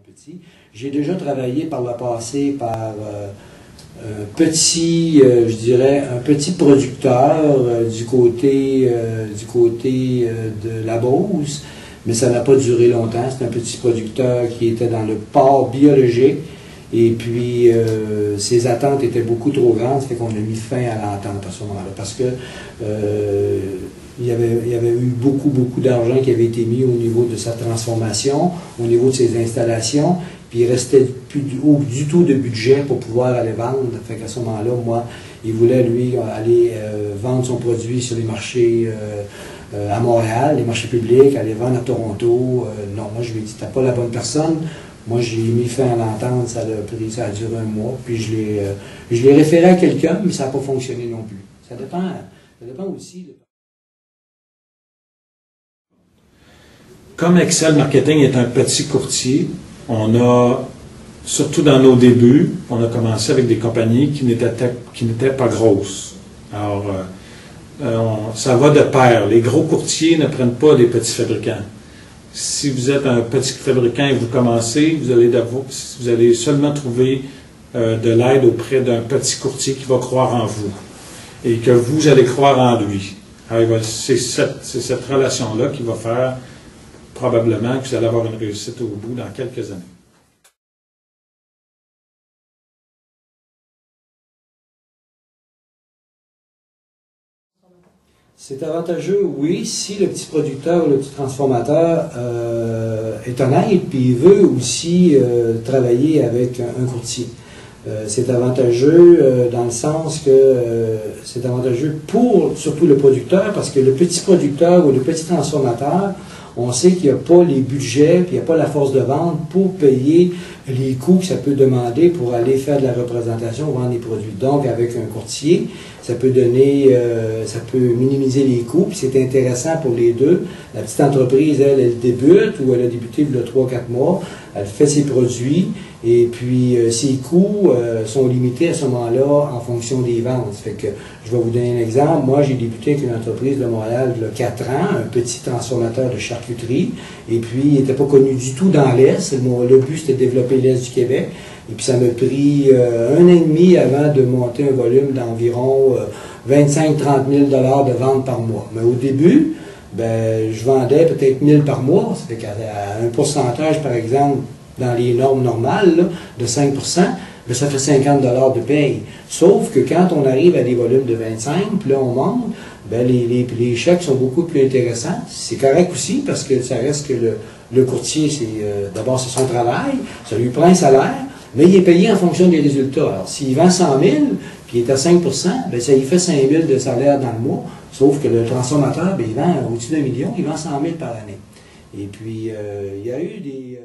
petit. J'ai déjà travaillé par le passé par un petit, je dirais, un petit producteur du côté de la Beauce, mais ça n'a pas duré longtemps. C'est un petit producteur qui était dans le porc biologique. Et puis, ses attentes étaient beaucoup trop grandes, ça fait qu'on a mis fin à l'entente à ce moment-là. Parce que il y avait eu beaucoup d'argent qui avait été mis au niveau de sa transformation, au niveau de ses installations, puis il restait plus du tout de budget pour pouvoir aller vendre. Fait qu'à ce moment-là, moi, il voulait, lui, aller vendre son produit sur les marchés à Montréal, les marchés publics, aller vendre à Toronto. Non, moi, je lui ai dit, t'as pas la bonne personne. Moi, j'ai mis fin à l'entente, ça a duré un mois, puis je l'ai référé à quelqu'un, mais ça n'a pas fonctionné non plus. Ça dépend aussi. Comme Excel Marketing est un petit courtier, on a, surtout dans nos débuts, on a commencé avec des compagnies qui n'étaient pas grosses. Alors, ça va de pair. Les gros courtiers ne prennent pas des petits fabricants. Si vous êtes un petit fabricant et vous commencez, vous allez seulement trouver de l'aide auprès d'un petit courtier qui va croire en vous et que vous allez croire en lui. C'est cette relation-là qui va faire probablement que vous allez avoir une réussite au bout dans quelques années. C'est avantageux, oui, si le petit producteur ou le petit transformateur est honnête, puis il veut aussi travailler avec un courtier. C'est avantageux dans le sens que c'est avantageux pour surtout le producteur, parce que le petit producteur ou le petit transformateur, on sait qu'il n'y a pas les budgets, puis il n'y a pas la force de vente pour payer les coûts que ça peut demander pour aller faire de la représentation, vendre des produits. Donc, avec un courtier, ça peut donner, ça peut minimiser les coûts, puis c'est intéressant pour les deux. La petite entreprise, elle débute, ou elle a débuté il y a 3-4 mois, elle fait ses produits, et puis ses coûts sont limités à ce moment-là en fonction des ventes. Fait que, je vais vous donner un exemple. Moi, j'ai débuté avec une entreprise de Montréal il y a 4 ans, un petit transformateur de charcuterie, et puis il n'était pas connu du tout dans l'Est. Le but, c'était de développer l'Est du Québec. Et puis ça m'a pris 1 an et demi avant de monter un volume d'environ 25-30 000 $ de vente par mois. Mais au début, ben, je vendais peut-être 1 000 par mois. Ça fait qu'à un pourcentage, par exemple, dans les normes normales, là, de 5 ben, ça fait 50 $ de paye. Sauf que quand on arrive à des volumes de 25, puis là on monte, ben, les chèques sont beaucoup plus intéressants. C'est correct aussi parce que ça reste que le courtier, d'abord c'est son travail, ça lui prend un salaire, mais il est payé en fonction des résultats. Alors, s'il vend 100 000, puis il est à 5 ben, ça lui fait 5 000 de salaire dans le mois, sauf que le transformateur, ben, il vend au-dessus d'1 million, il vend 100 000 par année. Et puis, il y a eu des...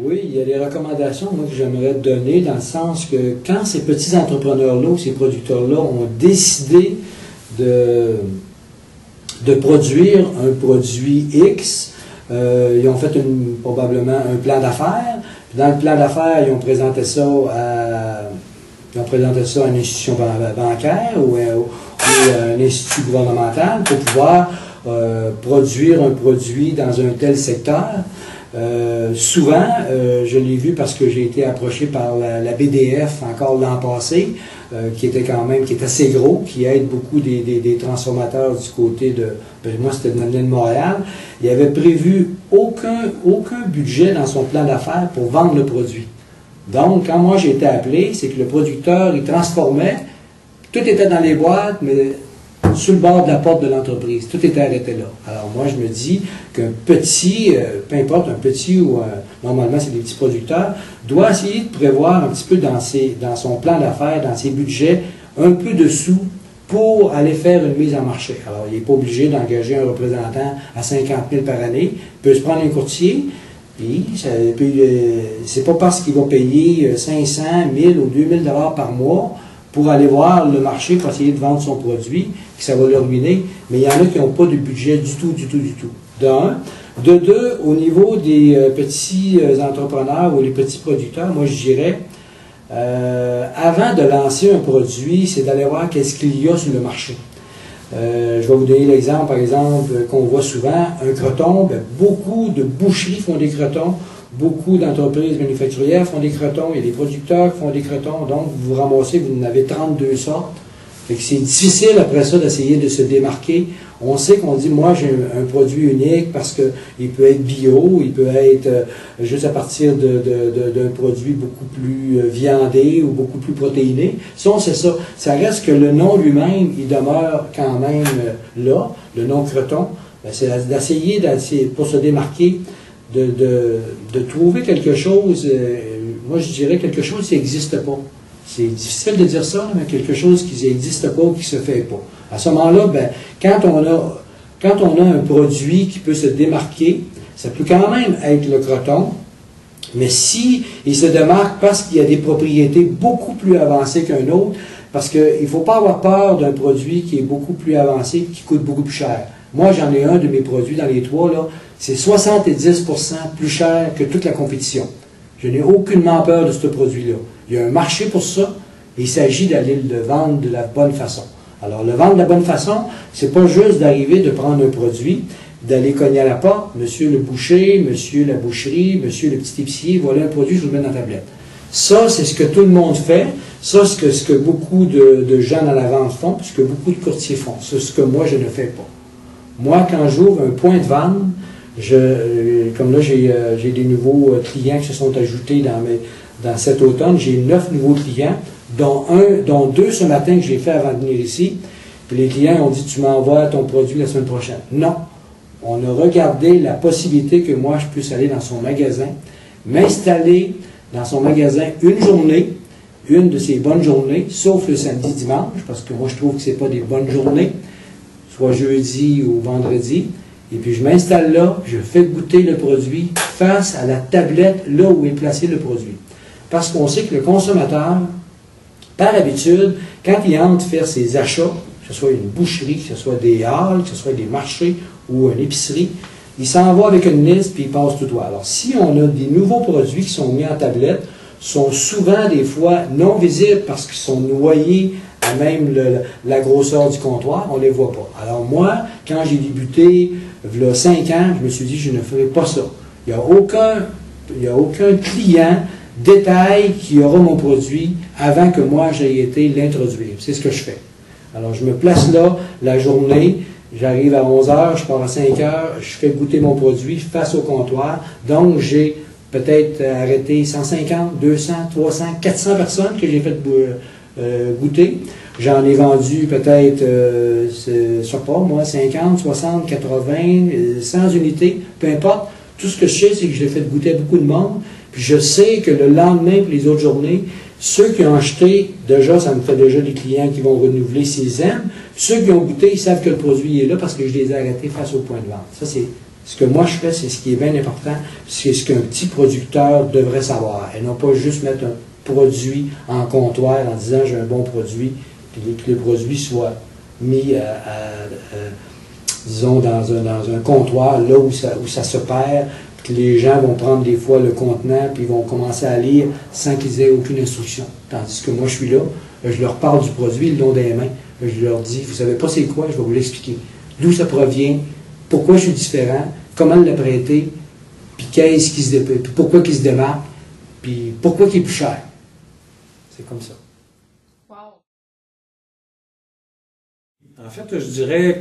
Oui, il y a des recommandations moi, que j'aimerais donner dans le sens que quand ces petits entrepreneurs-là ou ces producteurs-là ont décidé de produire un produit X, ils ont fait probablement un plan d'affaires. Dans le plan d'affaires, ils ont présenté ça à une institution bancaire ou à un institut gouvernemental pour pouvoir produire un produit dans un tel secteur. Souvent, je l'ai vu parce que j'ai été approché par la BDF encore l'an passé, qui est assez gros, qui aide beaucoup des transformateurs du côté de, moi c'était de l'île de Montréal. Il avait prévu aucun budget dans son plan d'affaires pour vendre le produit. Donc, quand moi j'ai été appelé, c'est que le producteur, il transformait, tout était dans les boîtes, mais sur le bord de la porte de l'entreprise. Tout était arrêté là. Alors moi, je me dis qu'un petit, peu importe, un petit ou normalement c'est des petits producteurs, doit essayer de prévoir un petit peu dans son plan d'affaires, dans ses budgets, un peu de sous pour aller faire une mise en marché. Alors, il n'est pas obligé d'engager un représentant à 50 000 par année. Il peut se prendre un courtier, puis c'est pas parce qu'il va payer 500, 1000 ou 2000 $ par mois pour aller voir le marché, pour essayer de vendre son produit, que ça va le ruiner. Mais il y en a qui n'ont pas de budget du tout. De un. De deux, au niveau des petits entrepreneurs ou les petits producteurs, moi je dirais, Avant de lancer un produit, c'est d'aller voir qu'est-ce qu'il y a sur le marché. Je vais vous donner l'exemple, par exemple, qu'on voit souvent, un croton. Ben, beaucoup de boucheries font des crotons, beaucoup d'entreprises manufacturières font des crotons, il y a des producteurs qui font des crotons, donc vous vous ramassez, vous en avez 32 sortes. Fait que c'est difficile après ça d'essayer de se démarquer. On sait qu'on dit, moi j'ai un produit unique parce qu'il peut être bio, il peut être juste à partir d'un produit beaucoup plus viandé ou beaucoup plus protéiné. Ça, on sait ça. Ça reste que le nom lui-même, il demeure quand même là, le nom croton. Ben, c'est d'essayer, pour se démarquer, de trouver quelque chose, moi je dirais quelque chose qui n'existe pas. C'est difficile de dire ça, mais quelque chose qui n'existe pas ou qui ne se fait pas. À ce moment-là, ben, quand on a un produit qui peut se démarquer, ça peut quand même être le croton, mais si il se démarque parce qu'il y a des propriétés beaucoup plus avancées qu'un autre, parce qu'il ne faut pas avoir peur d'un produit qui est beaucoup plus avancé, qui coûte beaucoup plus cher. Moi, j'en ai un de mes produits dans les trois, là, c'est 70% plus cher que toute la compétition. Je n'ai aucunement peur de ce produit-là. Il y a un marché pour ça, et il s'agit d'aller le vendre de la bonne façon. Alors, le vendre de la bonne façon, c'est pas juste d'arriver, de prendre un produit, d'aller cogner à la porte, monsieur le boucher, monsieur la boucherie, monsieur le petit épicier, voilà un produit, je vous le mets dans la tablette. Ça, c'est ce que tout le monde fait. Ça, c'est ce que beaucoup de gens dans la vente font, ce que beaucoup de courtiers font. C'est ce que moi, je ne fais pas. Moi, quand j'ouvre un point de vente, comme là, j'ai des nouveaux clients qui se sont ajoutés dans cet automne. J'ai 9 nouveaux clients, dont 2 ce matin que j'ai fait avant de venir ici. Puis les clients ont dit, tu m'envoies ton produit la semaine prochaine. Non. On a regardé la possibilité que moi, je puisse aller dans son magasin, m'installer dans son magasin une journée, une de ces bonnes journées, sauf le samedi, dimanche, parce que moi, je trouve que ce n'est pas des bonnes journées, soit jeudi ou vendredi. Et puis, je m'installe là, je fais goûter le produit face à la tablette, là où est placé le produit. Parce qu'on sait que le consommateur, par habitude, quand il entre faire ses achats, que ce soit une boucherie, que ce soit des halles, que ce soit des marchés ou une épicerie, il s'en va avec une liste puis il passe tout droit. Alors, si on a des nouveaux produits qui sont mis en tablette, sont souvent des fois non visibles parce qu'ils sont noyés à même la grosseur du comptoir, on ne les voit pas. Alors moi, quand j'ai débuté, il y a 5 ans, je me suis dit, je ne ferai pas ça. Il n'y a aucun client détail qui aura mon produit avant que moi j'aie été l'introduire. C'est ce que je fais. Alors je me place là la journée, j'arrive à 11 h, je pars à 5 h, je fais goûter mon produit face au comptoir. Donc j'ai peut-être arrêté 150, 200, 300, 400 personnes que j'ai fait goûter. J'en ai vendu peut-être, je ne sais pas, moi, 50, 60, 80, 100 unités, peu importe. Tout ce que je sais, c'est que je l'ai fait goûter à beaucoup de monde. Puis je sais que le lendemain et les autres journées, ceux qui ont acheté, déjà, ça me fait déjà des clients qui vont renouveler s'ils aiment. Puis ceux qui ont goûté, ils savent que le produit est là parce que je les ai arrêtés face au point de vente. Ça, c'est ce que moi je fais, c'est ce qui est bien important. C'est ce qu'un petit producteur devrait savoir. Et non pas juste mettre un produit en comptoir en disant j'ai un bon produit, puis que le produit soit mis disons, dans un comptoir, là où ça se perd, puis que les gens vont prendre des fois le contenant, puis ils vont commencer à lire sans qu'ils aient aucune instruction. Tandis que moi, je suis là, je leur parle du produit, ils l'ont dans les mains, je leur dis, vous ne savez pas c'est quoi, je vais vous l'expliquer. D'où ça provient, pourquoi je suis différent, comment le prêter, puis pourquoi il se démarque, puis pourquoi il est plus cher. C'est comme ça. En fait, je dirais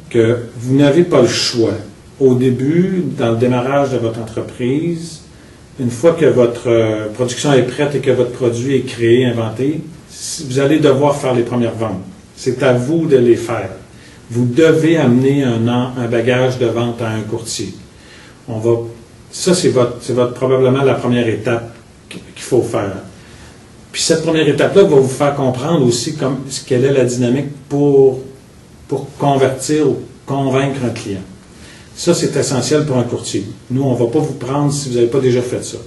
que vous n'avez pas le choix. Au début, dans le démarrage de votre entreprise, une fois que votre production est prête et que votre produit est créé, inventé, vous allez devoir faire les premières ventes. C'est à vous de les faire. Vous devez amener un bagage de vente à un courtier. Ça, c'est probablement la première étape qu'il faut faire. Puis cette première étape-là va vous faire comprendre aussi quelle est la dynamique pour convertir ou convaincre un client. Ça, c'est essentiel pour un courtier. Nous, on ne va pas vous prendre si vous n'avez pas déjà fait ça.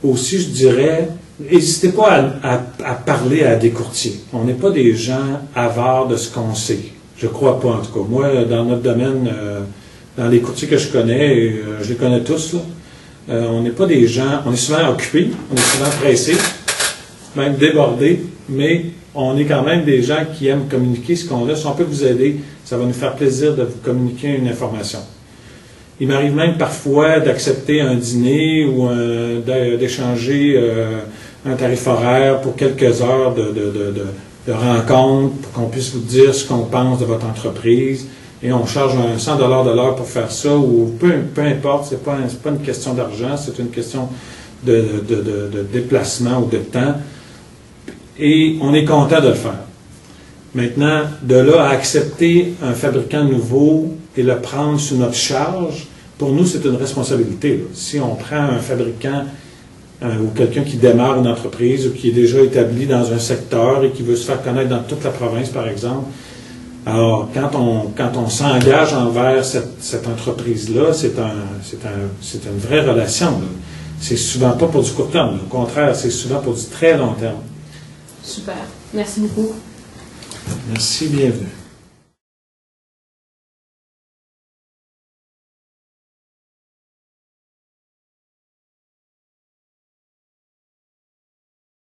Aussi, je dirais, n'hésitez pas à parler à des courtiers. On n'est pas des gens avares de ce qu'on sait. Je ne crois pas, en tout cas. Moi, dans notre domaine, dans les courtiers que je connais, je les connais tous, là. On n'est pas des gens, on est souvent occupés, on est souvent pressés, même débordés, mais on est quand même des gens qui aiment communiquer ce qu'on a. Si on peut vous aider, ça va nous faire plaisir de vous communiquer une information. Il m'arrive même parfois d'accepter un dîner ou d'échanger un tarif horaire pour quelques heures de rencontre, pour qu'on puisse vous dire ce qu'on pense de votre entreprise. Et on charge 100 $ de l'heure pour faire ça, ou peu importe, c'est pas une question d'argent, c'est une question de déplacement ou de temps. Et on est content de le faire. Maintenant, de là à accepter un fabricant nouveau et le prendre sous notre charge, pour nous, c'est une responsabilité. Là. Si on prend un fabricant ou quelqu'un qui démarre une entreprise ou qui est déjà établi dans un secteur et qui veut se faire connaître dans toute la province, par exemple, alors quand on s'engage envers cette entreprise-là, c'est une vraie relation. C'est souvent pas pour du court terme. Au contraire, c'est souvent pour du très long terme. Super. Merci beaucoup. Merci, bienvenue.